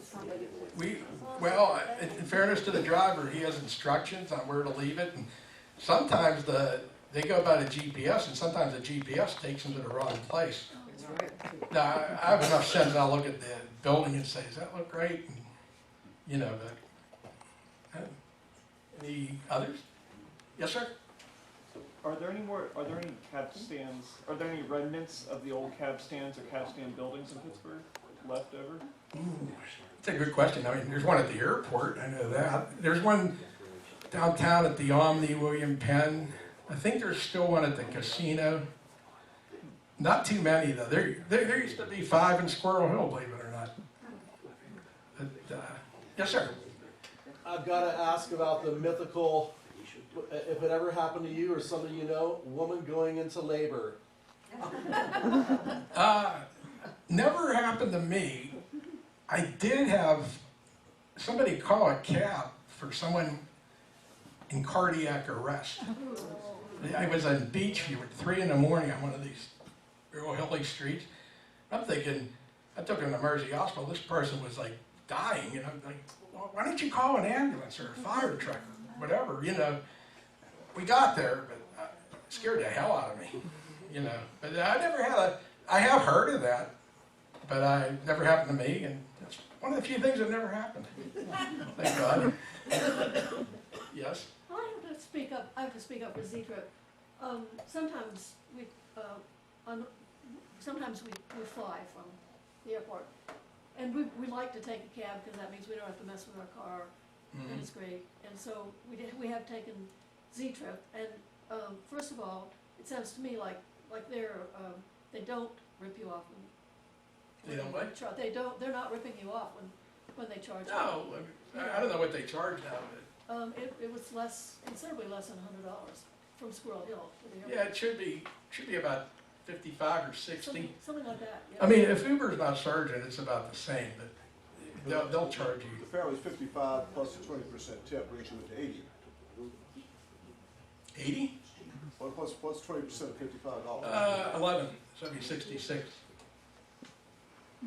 somebody Well, in fairness to the driver, he has instructions on where to leave it, and sometimes they go by the GPS, and sometimes the GPS takes them to the wrong place. Now, I have enough sense. I'll look at the building and say, "Does that look great?" And, but any others? Yes, sir. Are there any cab stands? Are there any remnants of the old cab stands or cab stand buildings in Pittsburgh left over? That's a good question. I mean, there's one at the airport. I know that. There's one downtown at the Omni, William Penn. I think there's still one at the casino. Not too many though. There used to be 5 in Squirrel Hill, believe it or not. But, yes, sir. I've got to ask about the mythical, if it ever happened to you or somebody you know, woman going into labor. Never happened to me. I did have somebody call a cab for someone in cardiac arrest. I was on Beachview at 3 in the morning on one of these real hilly streets. I'm thinking, I took him to Mersey Hospital. This person was like dying, and I'm like, well, why don't you call an ambulance or a fire truck or whatever, We got there, but it scared the hell out of me, But I never had I have heard of that, but it never happened to me, and that's one of the few things that never happened. Thank God. Yes? I have to speak up for Zitra. Sometimes sometimes we fly from the airport. And we like to take a cab because that means we don't have to mess with our car, and it's great. And so we have taken Z-Trip, and first of all, it sounds to me like they don't rip you off when They don't what? they're not ripping you off when they charge you. No, I don't know what they charge now, but. It was considerably less than $100 from Squirrel Hill to the Yeah, airport. it should be about 55 or 60. Something like that, yeah. I mean, if Uber's not charging, it's about the same, but they'll charge you. The fare was 55 plus a 20% tip, brings you to 80. 80? Well, plus 20% of $55. 11, so it'd be 66.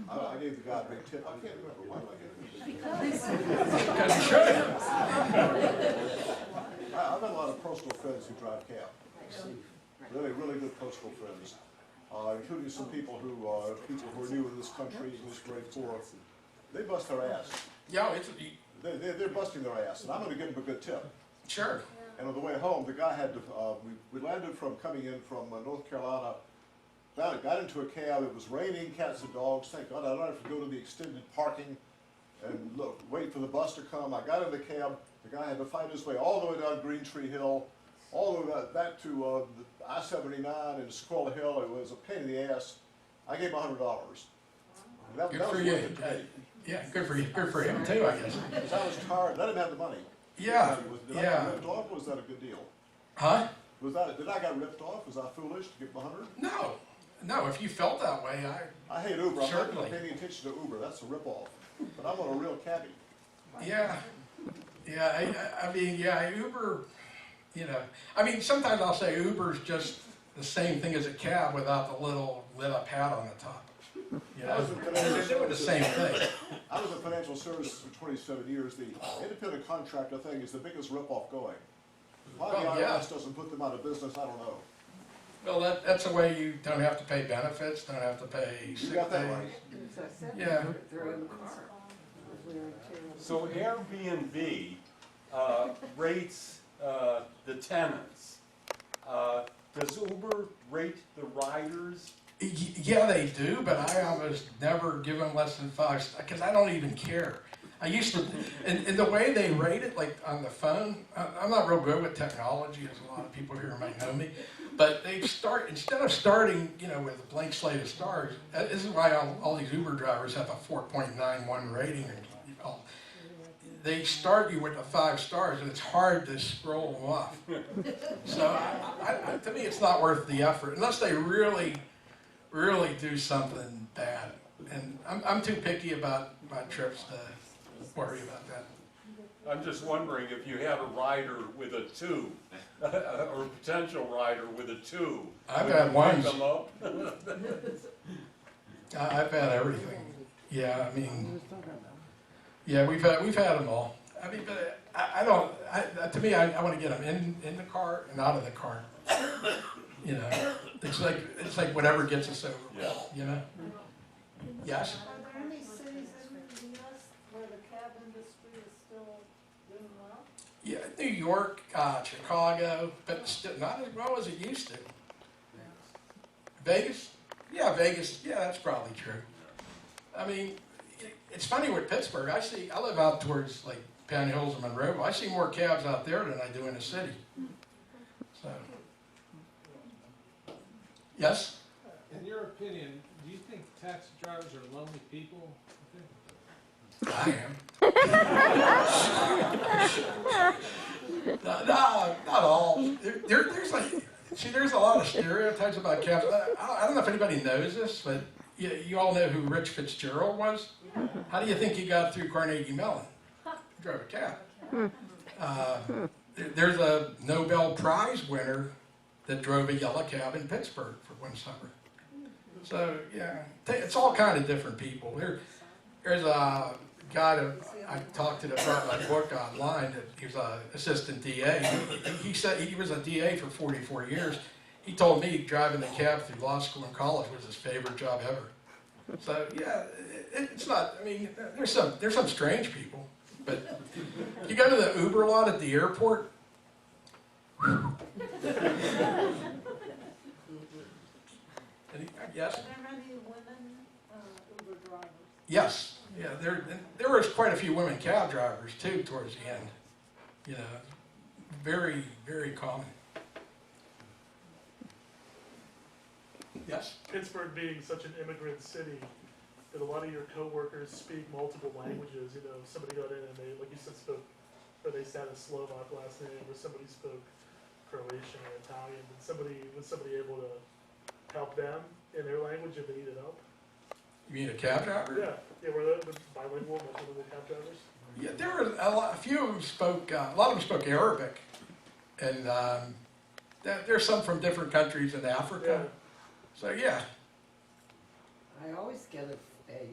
I gave the guy a big tip. I can't remember why I gave him a big tip. Because you should. I've got a lot of personal friends who drive cab. Really, really good personal friends, including some people who are new in this country, in this grade 4. They bust their ass. Yeah, They're busting their ass, and I'm going to give them a good tip. Sure. And on the way home, the guy had to, we landed from coming in from North Carolina, got into a cab, it was raining, cats and dogs, thank God I don't have to go to the extended parking and look, wait for the bus to come. I got in the cab, the guy had to fight his way all the way down Green Tree Hill, all the way back to I-79 and Squirrel Hill. It was a pain in the ass. I gave him $100. That Good was for worth you. it to me. Yeah, good for you. Good for him too, I guess. Because I was tired, I didn't have the money. Yeah, Did I get ripped off, or was that a good deal? Huh? Did I get ripped off? Was I foolish to give him 100? No, if you felt that way, I hate Uber. I'm Certainly. not paying any attention to Uber. That's a ripoff. But I'm on a real cabbie. Yeah, I mean, yeah, Uber, I mean, sometimes I'll say Uber's just the same thing as a cab without the little lit up hat on the top. They're doing the same thing. I was in financial services for 27 years. The independent contractor thing is the biggest ripoff going. Why the IRS doesn't put them out of business, I don't know. Well, that's a way you don't have to pay benefits, don't have to pay sick You got that pay. right. Yeah. They're in the car. So Airbnb rates the tenants. Does Uber rate the riders? Yeah, they do, but I almost never give them less than 5 because I don't even care. I used to, and the way they rate it, like on the phone, I'm not real good with technology, as a lot of people here might know me, but they instead of starting, with a blank slate of stars, this is why all these Uber drivers have a 4.91 rating. They start you with the 5 stars, and it's hard to scroll them off. So to me, it's not worth the effort, unless they really do something bad. And I'm too picky about my trips to worry about that. I'm just wondering if you had a rider with a 2, or a potential rider with a 2. I've would had you ones. pick them up? I've had everything. Yeah, I mean, yeah, we've had them all. I mean, but I don't. To me, I want to get them in the car and out of the car. It's like whatever gets us over. Yeah. Yes. Are there any cities in the US where the cab industry is still doing well? Yeah, New York, Chicago, but still not as well as it used to. Vegas? Yeah, Vegas. Yeah, that's probably true. I mean, it's funny with Pittsburgh. I live out towards like Penn Hills and Monroe. I see more cabs out there than I do in the city. So, yes? In your opinion, do you think taxi drivers are lonely people? I am. No, not all. There's a lot of stereotypes about cabs. I don't know if anybody knows this, but you all know who Rich Fitzgerald was. How do you think he got through Carnegie Mellon? He drove a cab. There's a Nobel Prize winner that drove a yellow cab in Pittsburgh for one summer. So yeah, it's all kind of different people. There's a guy that I talked to that brought my book online. That he was an assistant DA. He said he was a DA for 44 years. He told me driving the cab through law school and college was his favorite job ever. So yeah, it's not. I mean, there's some strange people, but you go to the Uber lot at the airport. And Yes? Are there many women Uber drivers? Yes, yeah, there was quite a few women cab drivers too towards the end. You know, very, very common. Yes? Pittsburgh being such an immigrant city, that a lot of your coworkers speak multiple languages. You know, somebody got in and they, like you said, or they had a Slovak last name, or somebody spoke Croatian or Italian. Was somebody able to help them in their language if they needed help? You mean a cab driver? Yeah, were the bilingual, multilingual cab drivers? Yeah, there were a few of them spoke, a lot of them spoke Arabic. And there's some from different countries in Africa. So yeah. I always get a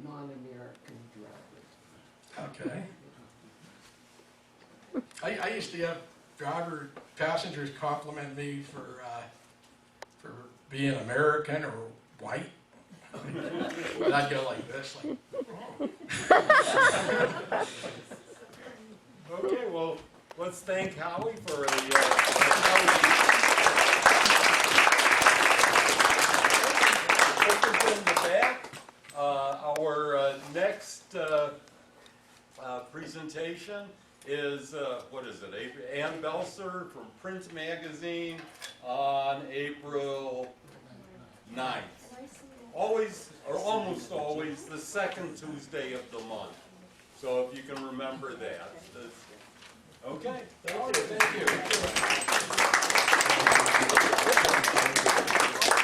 non-American driver. Okay. I used to have passengers compliment me for being American or white. And I'd go like this, like, oh. Okay, well, let's thank Howie for in the back. Our next presentation is, what is it, Ann Belser from Print Magazine on April 9th. Always, or almost always, the second Tuesday of the month. So if you can remember that. Okay, thank you.